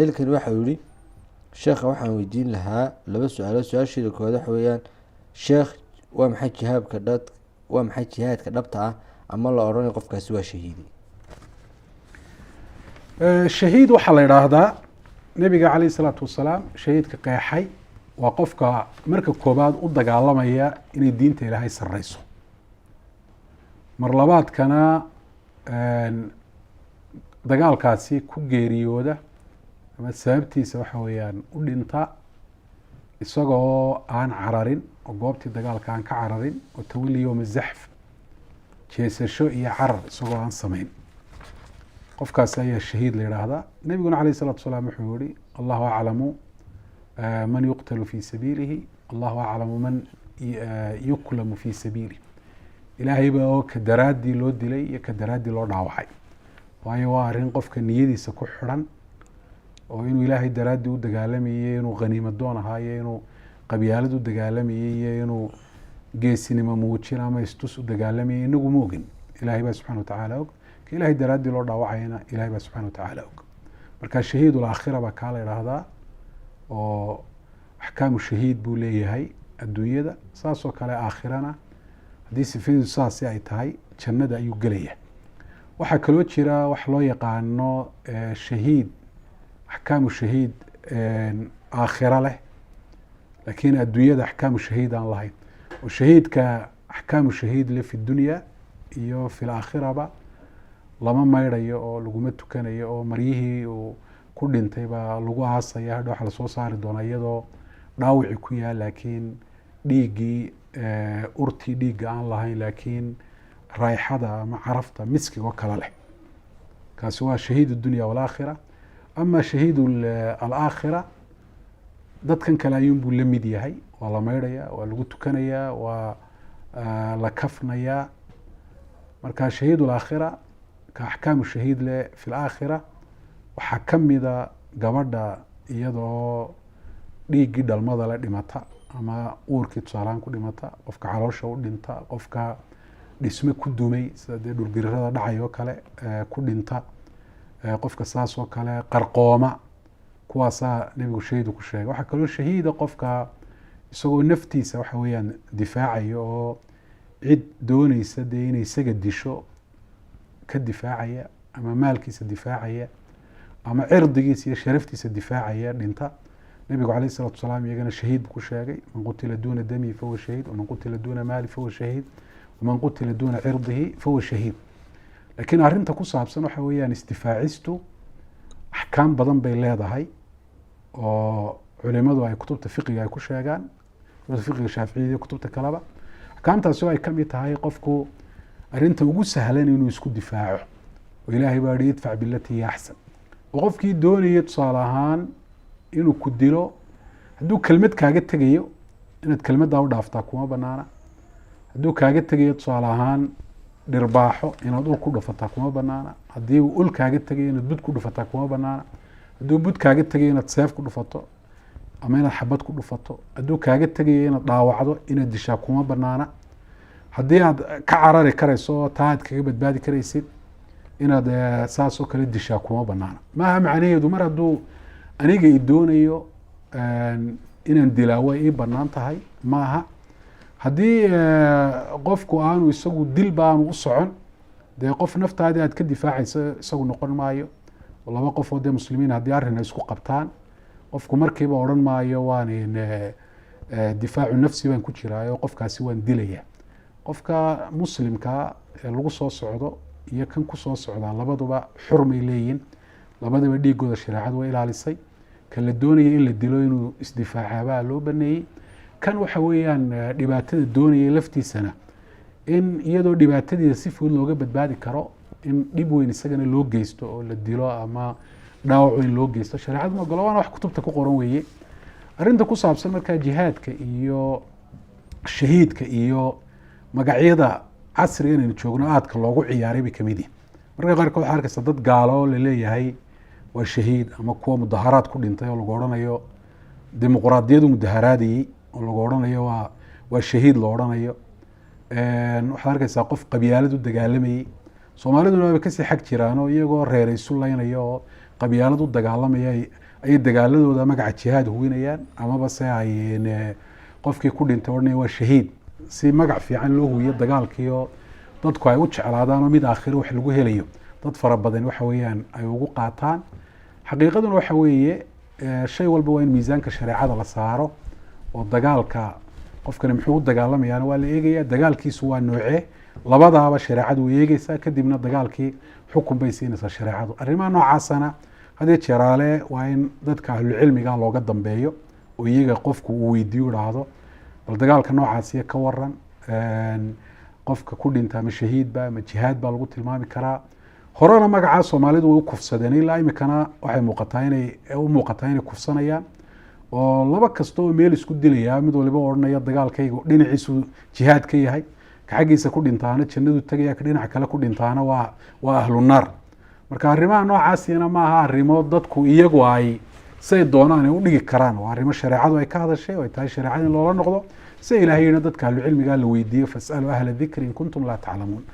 Halkan waxa uu yiri sheekha waxaan weydiin lahaa laba su'aalood. Su'aasha koowaad waxa weeyaan sheekh waa maxay jihaadka dhabta ah ama la oranayo qofkaasi waa shahiidi? shahiid waxaa la yidhaahdaa nebiga calayh isalaatu wasalaam shahiidka qeexay waa qofka marka koobaad u dagaalamaya inay diinta ilaahay sarreyso, mar labaadkana dagaalkaasi ku geeriyooda ama sababtiisa waxa weeyaan u dhinta isagoo aan cararin oo goobtii dagaalka aan ka cararin oo tawali yowma zaxf jeesasho iyo carar isagoo aan samayn, qofkaasi ayaa shahiid la yidhaahdaa. nebiguna calayh isalaatu wasalaam wuxuu yihi allahu aclamu man yuqtalu fi sabiilihi, allahu aclamu man yuklamu fi sabiilih. ilaahay baa oo ka daraaddii loo dilay iyo ka daraaddii loo dhaawacay, waayo waa arrin qofka niyadiisa ku xidhan oo inuu ilaahay daraaddii u dagaalamayey, inuu khaniimo doon ahaayo, inuu qabyaalad u dagaalamayey iyo inuu geesinimo muujin ama istus u dagaalamayay inagu ma ogin. ilaahay baa subxana watacaala og, ka ilaahay daraaddii loo dhaawacayana ilaahay baa subxana watacaala og. marka shahiidul aakhira baa kaa la yidhaahdaa oo axkaamu shahiid buu leeyahay adduunyada, saas oo kale aakhirana haddii sifadiisu saasi ay tahay jannada ayuu gelaya. waxaa kaloo jira wax loo yaqaano shahiid, axkaamu shahiid aakhira leh laakiin adduunyada axkaamu shahiid aan lahayn, oo shahiidka axkaamu shahiid leh fi dunya iyo fi laakhiraba lama maydhayo oo laguma tukanayo oo maryihii uu ku dhintay baa lagu aasaya, hadha waxa lasoo saari doonaa iyadoo dhaawici ku yaal laakiin dhiiggii urtii dhiigga aan lahayn laakiin raaixada ama carafta miskiga oo kale leh. kaasi waa shahiid dunya walaakhira. ama shahiid alaakhira dadkan kale ayuunbuu la mid yahay, waa la maydhaya, waa lagu tukanayaa, waa la kafnayaa. marka shahiid alaakhira ka axkaamu shahiid leh fi laakhira waxaa ka mida gabadha iyadoo dhiiggii dhalmada la dhimata ama uurkii tusaalahaan ku dhimata, qofka caloosha u dhinta, qofka dhisme ku dumay sida dee dhulgirarada dhacay oo kale ku dhinta, qofka saas oo kale qarqooma, kuwaasaa nebigu shahiidu ku sheegay. waxaa kaloo shahiida qofka isagoo naftiisa waxa weeyaan difaacaya oo cid dooneysa dee inay isaga disho ka difaacaya, ama maalkiisa difaacaya, ama cirdigiisa iyo sharaftiisa difaacaya dhinta. nebigu calayh isalaatu wasalaam iyagana shahiid buu ku sheegay, man qutila duuna damihi fahuwa shahiid, waman qutila duuna maali fahuwa shahiid, waman qutila duuna cirdihi fahuwa shahiid. laakiin arrinta ku saabsan waxa weeyaan isdifaacistu axkaam badan bay leedahay oo culimadu ay kutubta fiqiga ay ku sheegaan, kutubta fiqiga shaaficiyada iyo kutubta kaleba. axkaamtaasi oo ay kamid tahay qofku arrinta ugu sahlan inuu isku difaaco, oo ilaahay baa yihi idfac bilatii hiya axsan. oo qofkii doonaya tusaale ahaan inuu ku dilo, hadduu kelmad kaaga tegayo inaad kelmaddaa u dhaaftaa kuma banaana. hadduu kaaga tegayo tusaale ahaan dhirbaaxo inaad ul ku dhufataa kuma banaana. haddii uu ul kaaga tegayo inaad bud ku dhufataa kuma banaana. hadduu bud kaaga tegayo inaad seef ku dhufato ama inaad xabad ku dhufato. hadduu kaaga tegayo inaad dhaawacdo inaad dishaa kuma banaana. haddii aad ka carari karayso oo taa aad kaga badbaadi karaysid inaad saas oo kale dishaa kuma banaana. maaha macnaheedu mar hadduu aniga i doonayo inaan dilaa way ii banaan tahay, maaha. haddii qofku aanu isagu dilba aanu u socon, dee qof naftaadii aad ka difaacaysa isagu noqon maayo. laba qof oo dee muslimiin haddii arrin ay isku qabtaan, qofku markiiba odhan maayo waan difaacu nafsi baan ku jiraayo qofkaasi waan dilaya. qofka muslimkaa ee lagu soo socdo iyo kan kusoo socdaa labaduba xurmay leeyihin, labadaba dhiigooda shareecadu way ilaalisay. kan la doonaya in la dilo inuu isdifaacaabaa loo baneeyey. kan waxa weeyaan dhibaatada doonaya laftiisana in iyadoo dhibaatadiisa si fudud looga badbaadi karo in dhib weyn isagana loo geysto oo la dilo ama dhaawac weyn loo geysto shareecadu ma ogolo, waana wax kutubta ku qoran weeye. arrinta ku saabsan markaa jihaadka iyo shahiidka iyo magacyada casriga inaynu joogno aadka loogu ciyaaray bay kamid yihin. marka qaarkood waxaa arkaysa dad gaalo oo laleeyahay waa shahiid, ama kuwa mudaharaad ku dhintay oo lagu odhanayo dimuqraadiyadu mudaharaadayey oo lagu odhanayo waa shahiid la odhanayo. waxaad arkaysaa qof qabyaalad u dagaalamayey. soomaaliduna waaba kasii xag jiraan oo iyagoo reeray isu laynaya oo qabyaalad u dagaalamaya ayay dagaaladooda magaca jihaad huwinayaan amaba se ay qofkii ku dhintay odhanaya waa shahiid si magac fiican loo huwiyo dagaalkiioo dadku ay u jeclaadaan oo mid aakhiro wax lagu helayo dad fara badan waxa weeyaan ay ugu qaataan. xaqiiqaduna waxa weeye shay walba waa in miisaanka shareecada la saaro oo dagaalka qofkani muxuu u dagaalamayaan waa la eegaya, dagaalkiisu waa noocee, labadaaba shareecadu way eegeysaa, kadibna dagaalkii xukun bay siinaysaa shareecadu. arrimaha noocaasana hadii jeeraale waa in dadka ahlucilmiga looga dambeeyo oo iyaga qofku uu weydiiyo idhaahdo bal dagaalka noocaasiya ka waran, qofka ku dhinta ma shahiidba ma jihaad baa lagu tilmaami karaa. horena magacaa soomaalidu way u kufsadeen, ilaa imikana waxay muuqataa inay kufsanayaan oo laba kasta oo meel isku dilaya mid waliba odhanaya dagaalkayga dhinaciisu jihaad ka yahay, ka xaggiisa ku dhintaana jannadu tagaya, ka dhinaca kale ku dhintaana waa ahlu naar. marka arrimaha noocaasina maaha arrimo dadku iyagu ay say doonaan ay u dhigi karaan, waa arrimo shareecadu ay ka hadashay oo ay tahay shareecada in loola noqdo, si ilaahayna dadka ahlu cilmiga la weydiiyo fasalu ahla dhikri in kuntum laa taclamuun.